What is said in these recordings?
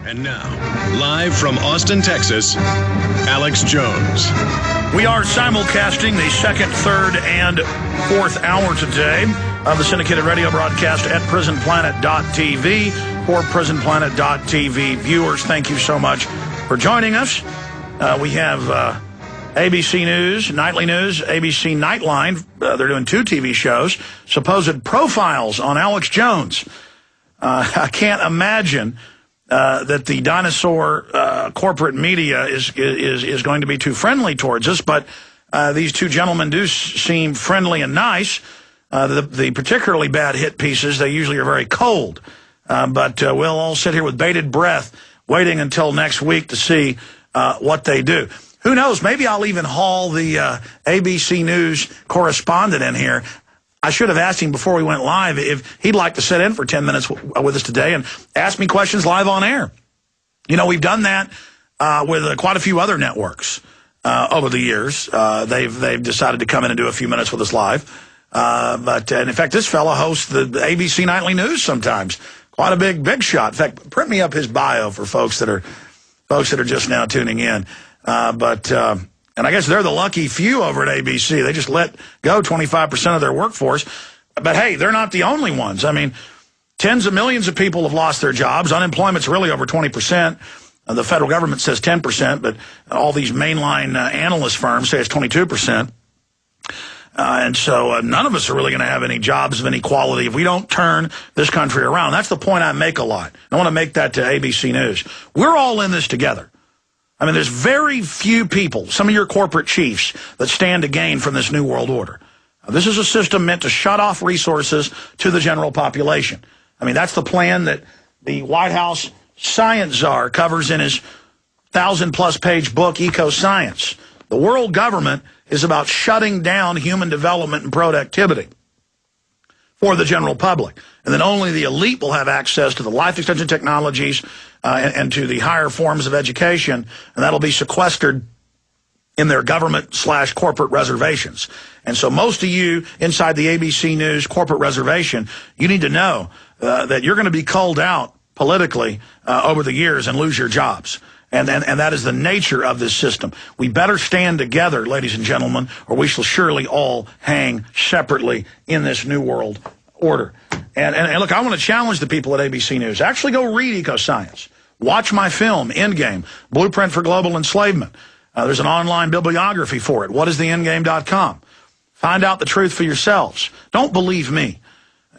And now, live from Austin, Texas, Alex Jones. We are simulcasting the second, third, and fourth hour today of the syndicated radio broadcast at prisonplanet.tv. For prisonplanet.tv viewers, thank you so much for joining us. We have ABC News, Nightly News, ABC Nightline. They're doing two TV shows. Supposed profiles on Alex Jones. I can't imagine that the dinosaur corporate media is going to be too friendly towards us, but these two gentlemen do seem friendly and nice. The particularly bad hit pieces, they usually are very cold. But we'll all sit here with bated breath, waiting until next week to see what they do. Who knows? Maybe I'll even haul the ABC News correspondent in here. I should have asked him before we went live if he'd like to sit in for 10 minutes with us today and ask me questions live on air. You know, we've done that with quite a few other networks over the years. They've decided to come in and do a few minutes with us live. But in fact, this fellow hosts the ABC Nightly News sometimes. Quite a big shot. In fact, print me up his bio for folks that are just now tuning in. And I guess they're the lucky few over at ABC. They just let go 25% of their workforce. But, hey, they're not the only ones. I mean, tens of millions of people have lost their jobs. Unemployment's really over 20%. The federal government says 10%, but all these mainline analyst firms say it's 22%. And so none of us are really going to have any jobs of any quality if we don't turn this country around. That's the point I make a lot. I want to make that to ABC News. We're all in this together. I mean, there's very few people, some of your corporate chiefs, that stand to gain from this New World Order. This is a system meant to shut off resources to the general population. I mean, that's the plan that the White House science czar covers in his 1,000-plus page book, Eco-Science. The world government is about shutting down human development and productivity for the general public. And then only the elite will have access to the life extension technologies and to the higher forms of education, and that'll be sequestered in their government/corporate reservations. And so most of you inside the ABC News corporate reservation, you need to know that you're going to be culled out politically over the years and lose your jobs. And that is the nature of this system. We better stand together, ladies and gentlemen, or we shall surely all hang separately in this New World Order. And look, I want to challenge the people at ABC News. Actually go read Eco-Science. Watch my film, Endgame, Blueprint for Global Enslavement. There's an online bibliography for it, whatistheendgame.com. Find out the truth for yourselves. Don't believe me.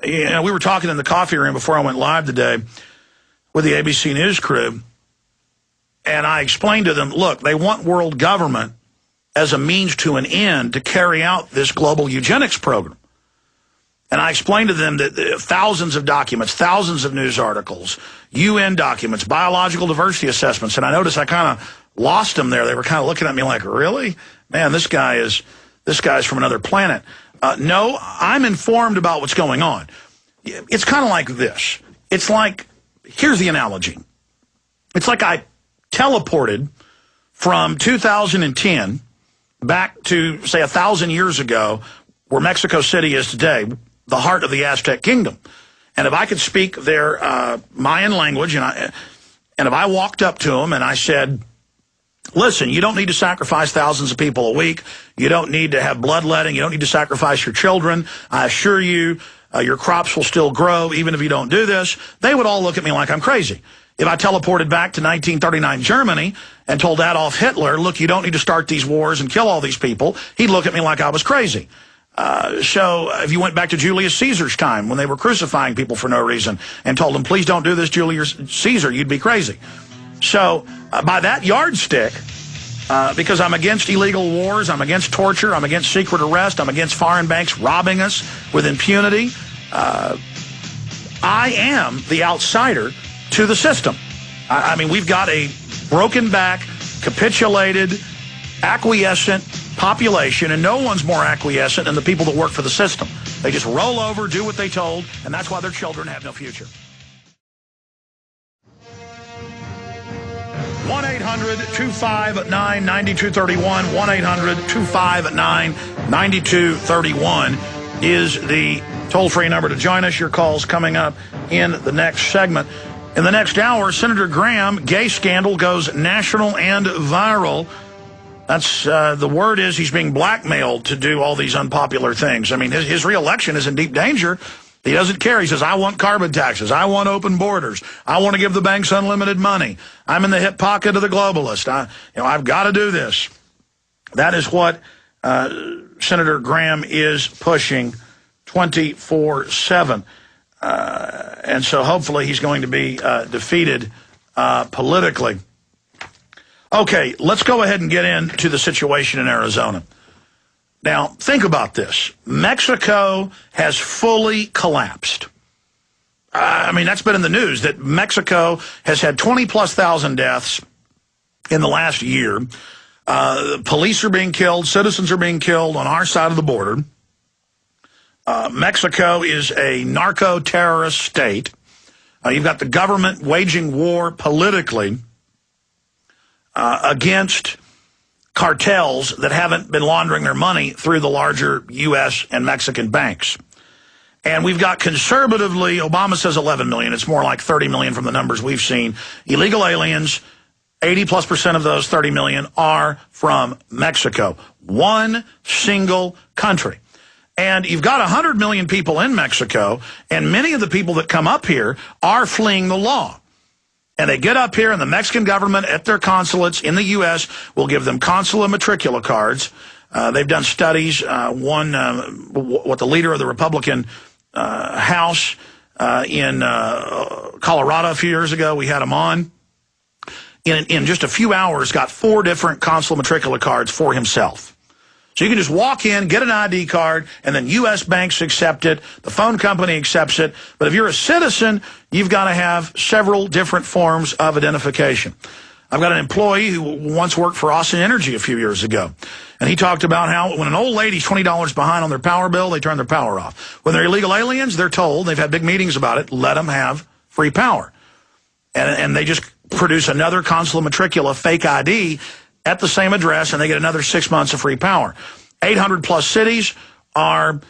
You know, we were talking in the coffee room before I went live today with the ABC News crew, and I explained to them, look, they want world government as a means to an end to carry out this global eugenics program. And I explained to them that thousands of documents, thousands of news articles, UN documents, biological diversity assessments, and I noticed I kind of lost them there. They were kind of looking at me like, really? Man, this guy's from another planet. No, I'm informed about what's going on. It's kind of like this. It's like, here's the analogy. It's like I teleported from 2010 back to, say, 1,000 years ago, where Mexico City is today, the heart of the Aztec kingdom. And if I could speak their Mayan language, and if I walked up to them and I said, listen, you don't need to sacrifice thousands of people a week. You don't need to have bloodletting. You don't need to sacrifice your children. I assure you, your crops will still grow even if you don't do this. They would all look at me like I'm crazy. If I teleported back to 1939 Germany and told Adolf Hitler, look, you don't need to start these wars and kill all these people, he'd look at me like I was crazy. So if you went back to Julius Caesar's time when they were crucifying people for no reason and told them, please don't do this, Julius Caesar, you'd be crazy. So by that yardstick, because I'm against illegal wars, I'm against torture, I'm against secret arrest, I'm against foreign banks robbing us with impunity, I am the outsider to the system. I mean, we've got a broken back, capitulated, acquiescent population, and no one's more acquiescent than the people that work for the system. They just roll over, do what they told, and that's why their children have no future. 1-800-259-9231, 1-800-259-9231 is the toll-free number to join us. Your call's coming up in the next segment. In the next hour, Senator Graham, gay scandal goes national and viral. That's the word is he's being blackmailed to do all these unpopular things. I mean, his re-election is in deep danger. He doesn't care. He says, I want carbon taxes. I want open borders. I want to give the banks unlimited money. I'm in the hip pocket of the globalist. I've got to do this. That is what Senator Graham is pushing 24/7. And so hopefully he's going to be defeated politically. Okay, let's go ahead and get into the situation in Arizona. Now, think about this. Mexico has fully collapsed. I mean, that's been in the news, that Mexico has had 20-plus thousand deaths in the last year. Police are being killed. Citizens are being killed on our side of the border. Mexico is a narco-terrorist state. You've got the government waging war politically against cartels that haven't been laundering their money through the larger U.S. and Mexican banks. And we've got conservatively, Obama says 11 million. It's more like 30 million from the numbers we've seen. Illegal aliens, 80+% of those 30 million are from Mexico. One single country. And you've got 100 million people in Mexico, and many of the people that come up here are fleeing the law. And they get up here, and the Mexican government at their consulates in the U.S. will give them consular matricula cards. They've done studies. What the leader of the Republican House in Colorado a few years ago, we had him on. In just a few hours, got 4 different consular matricula cards for himself. So you can just walk in, get an ID card, and then U.S. banks accept it. The phone company accepts it. But if you're a citizen, you've got to have several different forms of identification. I've got an employee who once worked for Austin Energy a few years ago. And he talked about how when an old lady's $20 behind on their power bill, they turn their power off. When they're illegal aliens, they're told, they've had big meetings about it, let them have free power. And they just produce another consular matricula fake ID at the same address, and they get another 6 months of free power. 800-plus cities are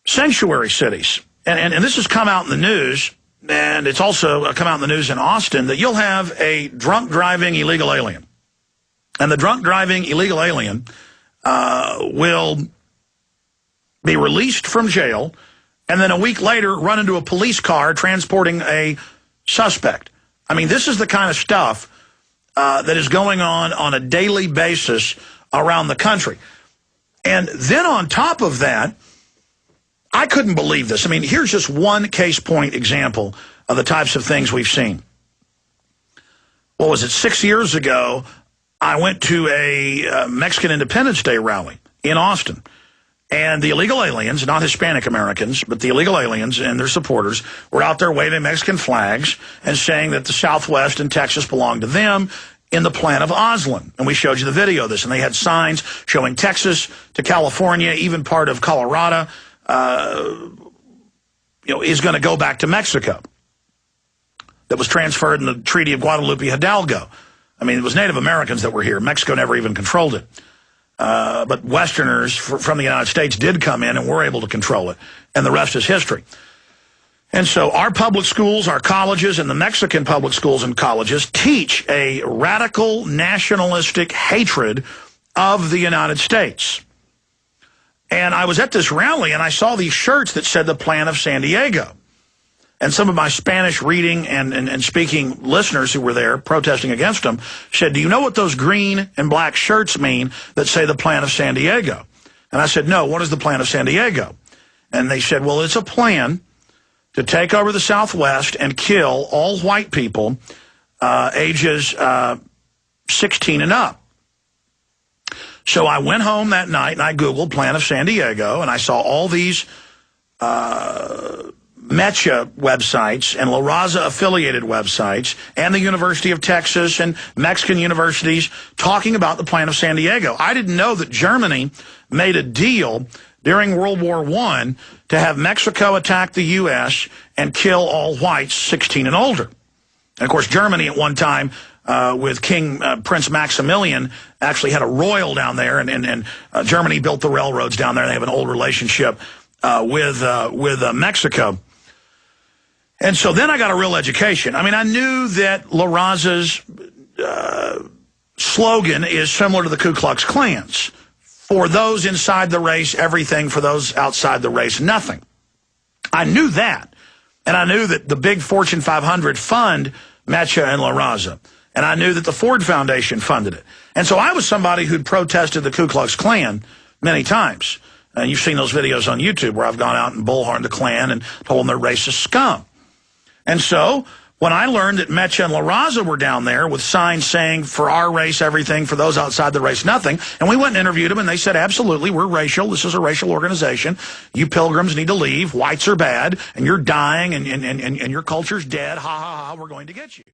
sanctuary cities. And this has come out in the news, and it's also come out in the news in Austin, that you'll have a drunk-driving illegal alien. And the drunk-driving illegal alien will be released from jail, and then a week later run into a police car transporting a suspect. I mean, this is the kind of stuff that is going on a daily basis around the country. And then on top of that, I couldn't believe this. I mean, here's just one case point example of the types of things we've seen. What was it, 6 years ago, I went to a Mexican Independence Day rally in Austin. And the illegal aliens, not Hispanic Americans, but the illegal aliens and their supporters were out there waving Mexican flags and saying that the Southwest and Texas belonged to them in the plan of Oslan. And we showed you the video of this. And they had signs showing Texas to California, even part of Colorado, is going to go back to Mexico. That was transferred in the Treaty of Guadalupe Hidalgo. I mean, it was Native Americans that were here. Mexico never even controlled it. But Westerners from the United States did come in and were able to control it. And the rest is history. And so our public schools, our colleges, and the Mexican public schools and colleges teach a radical nationalistic hatred of the United States. And I was at this rally, and I saw these shirts that said the Plan of San Diego. And some of my Spanish reading and speaking listeners who were there protesting against them said, do you know what those green and black shirts mean that say the Plan of San Diego? And I said, no, what is the Plan of San Diego? And they said, well, it's a plan to take over the Southwest and kill all white people ages 16 and up. So I went home that night and I Googled Plan of San Diego, and I saw all these Mecha websites and La Raza affiliated websites and the University of Texas and Mexican universities talking about the Plan of San Diego. I didn't know that Germany made a deal during World War I to have Mexico attack the U.S. and kill all whites 16 and older. And, of course, Germany at one time with King Prince Maximilian actually had a royal down there, and Germany built the railroads down there. They have an old relationship with Mexico. And so then I got a real education. I mean, I knew that La Raza's slogan is similar to the Ku Klux Klan's. For those inside the race, everything. For those outside the race, nothing. I knew that. And I knew that the big Fortune 500 fund Metcha and La Raza. And I knew that the Ford Foundation funded it. And so I was somebody who'd protested the Ku Klux Klan many times. And you've seen those videos on YouTube where I've gone out and bullhorned the Klan and told them they're racist scum. And so when I learned that Metcha and La Raza were down there with signs saying, for our race, everything, for those outside the race, nothing, and we went and interviewed them, and they said, absolutely, we're racial. This is a racial organization. You pilgrims need to leave. Whites are bad, and you're dying, and your culture's dead. Ha, ha, ha, we're going to get you.